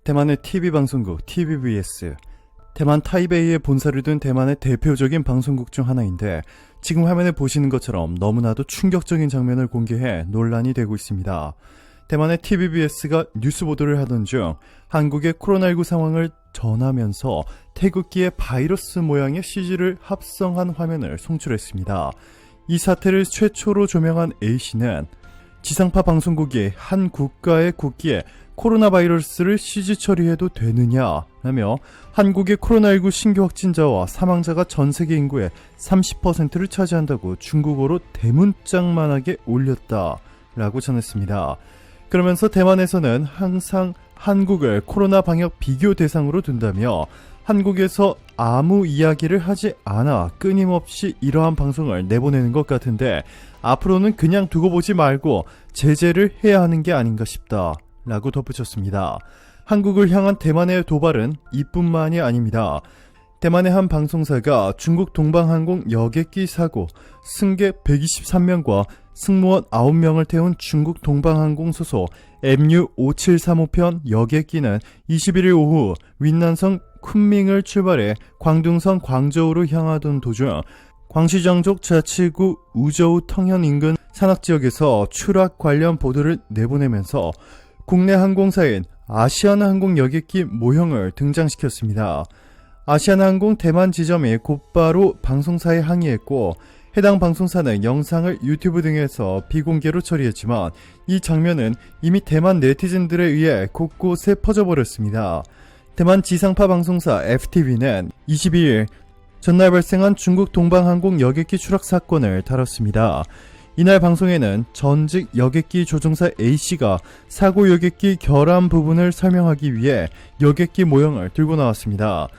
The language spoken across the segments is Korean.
대만의 TV방송국 TVBS, 대만 타이베이에 본사를 둔 대만의 대표적인 방송국 중 하나인데 지금 화면에 보시는 것처럼 너무나도 충격적인 장면을 공개해 논란이 되고 있습니다. 대만의 TVBS가 뉴스 보도를 하던 중 한국의 코로나19 상황을 전하면서 태극기의 바이러스 모양의 CG를 합성한 화면을 송출했습니다. 이 사태를 최초로 조명한 A씨는 지상파 방송국이 한 국가의 국기에 코로나 바이러스를 CG 처리해도 되느냐 라며 한국의 코로나19 신규 확진자와 사망자가 전 세계 인구의 30%를 차지한다고 중국어로 대문짝만하게 올렸다라고 전했습니다. 그러면서 대만에서는 항상 한국을 코로나 방역 비교 대상으로 둔다며 한국에서 아무 이야기를 하지 않아 끊임없이 이러한 방송을 내보내는 것 같은데 앞으로는 그냥 두고 보지 말고 제재를 해야 하는 게 아닌가 싶다 라고 덧붙였습니다. 한국을 향한 대만의 도발은 이뿐만이 아닙니다. 대만의 한 방송사가 중국 동방항공 여객기 사고 승객 123명과 승무원 9명을 태운 중국 동방항공 소속 MU5735편 여객기는 21일 오후 윈난성 쿤밍을 출발해 광둥성 광저우로 향하던 도중 광시정족 자치구 우저우 텅현 인근 산악지역에서 추락 관련 보도를 내보내면서 국내 항공사인 아시아나항공 여객기 모형을 등장시켰습니다. 아시아나항공 대만 지점이 곧바로 방송사에 항의했고 해당 방송사는 영상을 유튜브 등에서 비공개로 처리했지만 이 장면은 이미 대만 네티즌들에 의해 곳곳에 퍼져버렸습니다. 대만 지상파 방송사 FTV는 22일 전날 발생한 중국 동방항공 여객기 추락 사건을 다뤘습니다. 이날 방송에는 전직 여객기 조종사 A씨가 사고 여객기 결함 부분을 설명하기 위해 여객기 모형을 들고 나왔습니다.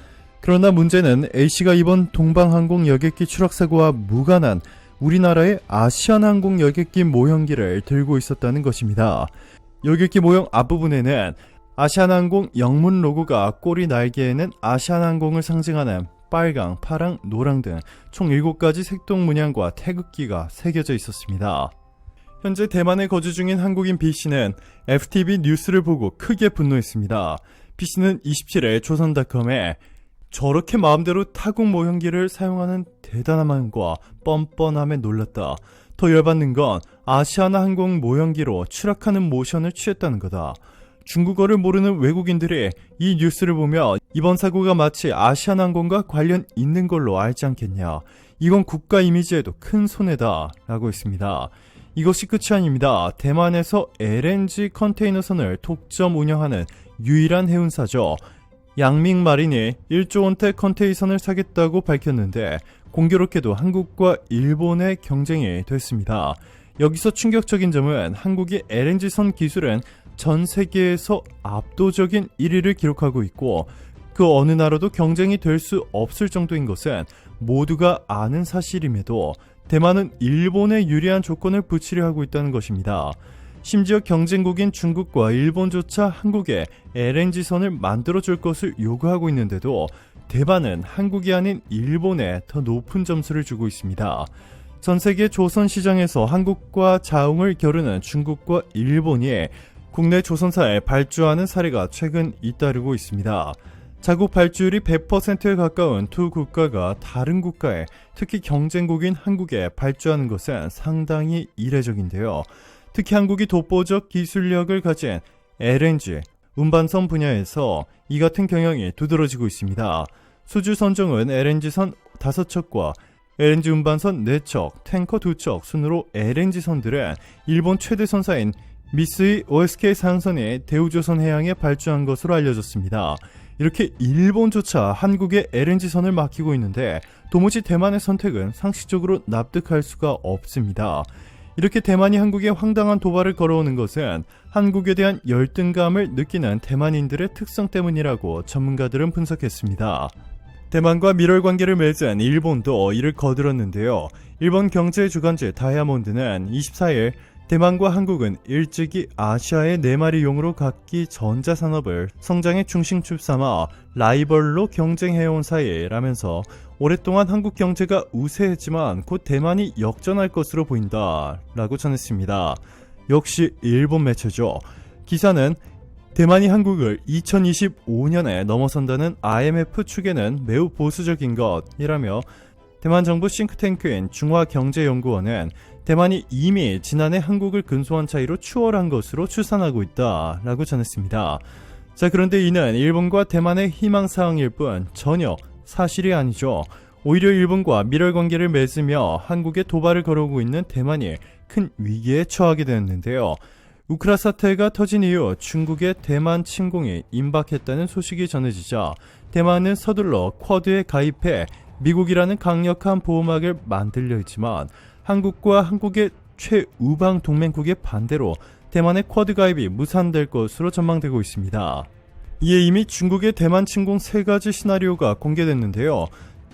그러나 문제는 A씨가 이번 동방항공 여객기 추락 사고와 무관한 우리나라의 아시아나항공 여객기 모형기를 들고 있었다는 것입니다. 여객기 모형 앞부분에는 아시아나항공 영문 로고가 꼬리 날개에는 아시아나항공을 상징하는 빨강, 파랑, 노랑 등 총 7가지 색동 문양과 태극기가 새겨져 있었습니다. 현재 대만에 거주 중인 한국인 B씨는 FTV 뉴스를 보고 크게 분노했습니다. B씨는 27일 조선닷컴에 저렇게 마음대로 타국 모형기를 사용하는 대단함과 뻔뻔함에 놀랐다. 더 열받는 건 아시아나 항공 모형기로 추락하는 모션을 취했다는 거다. 중국어를 모르는 외국인들이 이 뉴스를 보며 이번 사고가 마치 아시아나항공과 관련 있는 걸로 알지 않겠냐. 이건 국가 이미지에도 큰 손해다 라고 했습니다. 이것이 끝이 아닙니다. 대만에서 LNG 컨테이너선을 독점 운영하는 유일한 해운사죠. 양밍마린이 1조 원대 컨테이너선을 사겠다고 밝혔는데 공교롭게도 한국과 일본의 경쟁이 됐습니다. 여기서 충격적인 점은 한국의 LNG선 기술은 전 세계에서 압도적인 1위를 기록하고 있고 그 어느 나라도 경쟁이 될 수 없을 정도인 것은 모두가 아는 사실임에도 대만은 일본에 유리한 조건을 붙이려 하고 있다는 것입니다. 심지어 경쟁국인 중국과 일본조차 한국에 LNG선을 만들어줄 것을 요구하고 있는데도 대만은 한국이 아닌 일본에 더 높은 점수를 주고 있습니다. 전 세계 조선 시장에서 한국과 자웅을 겨루는 중국과 일본이 국내 조선사에 발주하는 사례가 최근 잇따르고 있습니다. 자국 발주율이 100%에 가까운 두 국가가 다른 국가에, 특히 경쟁국인 한국에 발주하는 것은 상당히 이례적인데요. 특히 한국이 독보적 기술력을 가진 LNG, 운반선 분야에서 이 같은 경영이 두드러지고 있습니다. 수주 선정은 LNG선 5척과 LNG 운반선 4척, 탱커 2척 순으로 LNG선들은 일본 최대 선사인 미쓰이 OSK 상선이 대우조선 해양에 발주한 것으로 알려졌습니다. 이렇게 일본조차 한국의 LNG선을 맡기고 있는데 도무지 대만의 선택은 상식적으로 납득할 수가 없습니다. 이렇게 대만이 한국에 황당한 도발을 걸어오는 것은 한국에 대한 열등감을 느끼는 대만인들의 특성 때문이라고 전문가들은 분석했습니다. 대만과 밀월 관계를 맺은 일본도 이를 거들었는데요. 일본 경제 주간지 다이아몬드는 24일 대만과 한국은 일찍이 아시아의 4마리 용으로 각기 전자산업을 성장의 중심축 삼아 라이벌로 경쟁해온 사이라면서 오랫동안 한국 경제가 우세했지만 곧 대만이 역전할 것으로 보인다 라고 전했습니다. 역시 일본 매체죠. 기사는 대만이 한국을 2025년에 넘어선다는 IMF 추계는 매우 보수적인 것이라며 대만 정부 싱크탱크인 중화경제연구원은 대만이 이미 지난해 한국을 근소한 차이로 추월한 것으로 추산하고 있다라고 전했습니다. 자, 그런데 이는 일본과 대만의 희망사항일 뿐 전혀 사실이 아니죠. 오히려 일본과 밀월 관계를 맺으며 한국에 도발을 걸어오고 있는 대만이 큰 위기에 처하게 되었는데요. 우크라 사태가 터진 이후 중국의 대만 침공이 임박했다는 소식이 전해지자 대만은 서둘러 쿼드에 가입해 미국이라는 강력한 보호막을 만들려 했지만 한국과 한국의 최우방 동맹국의 반대로 대만의 쿼드 가입이 무산될 것으로 전망되고 있습니다. 이에 이미 중국의 대만 침공 3가지 시나리오가 공개됐는데요.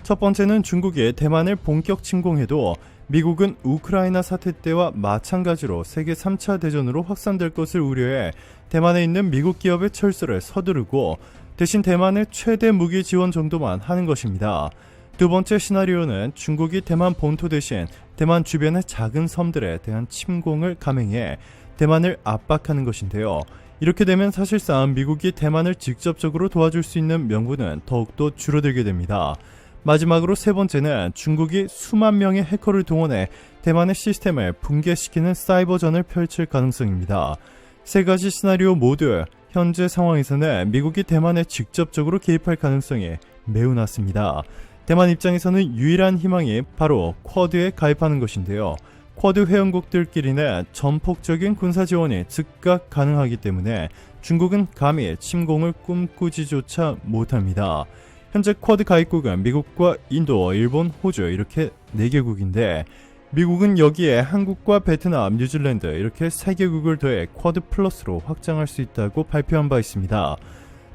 첫 번째는 중국이 대만을 본격 침공해도 미국은 우크라이나 사태 때와 마찬가지로 세계 3차 대전으로 확산될 것을 우려해 대만에 있는 미국 기업의 철수를 서두르고 대신 대만의 최대 무기 지원 정도만 하는 것입니다. 두 번째 시나리오는 중국이 대만 본토 대신 대만 주변의 작은 섬들에 대한 침공을 감행해 대만을 압박하는 것인데요. 이렇게 되면 사실상 미국이 대만을 직접적으로 도와줄 수 있는 명분은 더욱더 줄어들게 됩니다. 마지막으로 세 번째는 중국이 수만 명의 해커를 동원해 대만의 시스템을 붕괴시키는 사이버전을 펼칠 가능성입니다. 세 가지 시나리오 모두 현재 상황에서는 미국이 대만에 직접적으로 개입할 가능성이 매우 낮습니다. 대만 입장에서는 유일한 희망이 바로 쿼드에 가입하는 것인데요. 쿼드 회원국들끼리는 전폭적인 군사 지원이 즉각 가능하기 때문에 중국은 감히 침공을 꿈꾸지조차 못합니다. 현재 쿼드 가입국은 미국과 인도, 일본, 호주 이렇게 4개국인데 미국은 여기에 한국과 베트남, 뉴질랜드 이렇게 3개국을 더해 쿼드 플러스로 확장할 수 있다고 발표한 바 있습니다.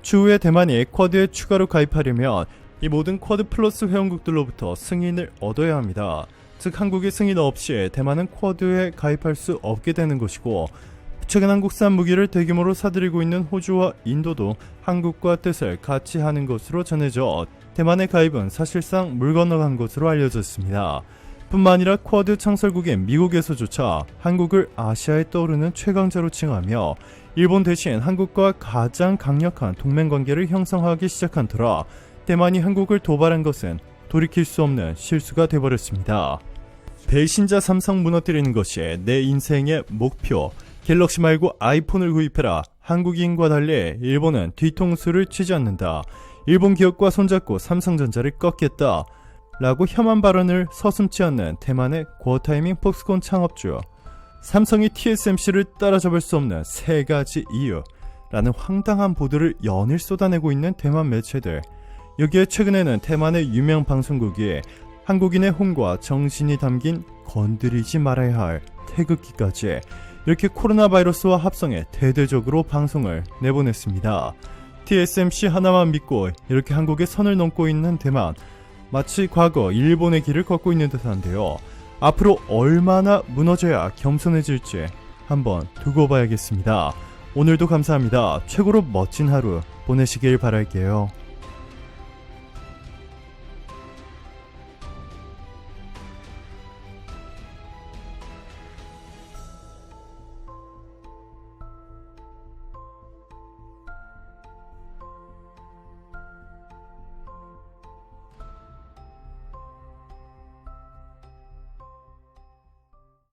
추후에 대만이 쿼드에 추가로 가입하려면 이 모든 쿼드 플러스 회원국들로부터 승인을 얻어야 합니다. 즉 한국의 승인 없이 대만은 쿼드에 가입할 수 없게 되는 것이고 최근 한국산 무기를 대규모로 사들이고 있는 호주와 인도도 한국과 뜻을 같이 하는 것으로 전해져 대만의 가입은 사실상 물 건너간 것으로 알려졌습니다. 뿐만 아니라 쿼드 창설국인 미국에서조차 한국을 아시아에 떠오르는 최강자로 칭하며 일본 대신 한국과 가장 강력한 동맹관계를 형성하기 시작한 터라 대만이 한국을 도발한 것은 돌이킬 수 없는 실수가 되어버렸습니다. 배신자 삼성 무너뜨리는 것이 내 인생의 목표. 갤럭시 말고 아이폰을 구입해라. 한국인과 달리 일본은 뒤통수를 치지 않는다. 일본 기업과 손잡고 삼성전자를 꺾겠다. 라고 혐한 발언을 서슴지 않는 대만의 고타이밍 폭스콘 창업주. 삼성이 TSMC를 따라잡을 수 없는 3가지 이유. 라는 황당한 보도를 연일 쏟아내고 있는 대만 매체들. 여기에 최근에는 대만의 유명 방송국이 한국인의 혼과 정신이 담긴 건드리지 말아야 할 태극기까지 이렇게 코로나 바이러스와 합성해 대대적으로 방송을 내보냈습니다. TSMC 하나만 믿고 이렇게 한국의 선을 넘고 있는 대만, 마치 과거 일본의 길을 걷고 있는 듯한데요. 앞으로 얼마나 무너져야 겸손해질지 한번 두고 봐야겠습니다. 오늘도 감사합니다. 최고로 멋진 하루 보내시길 바랄게요.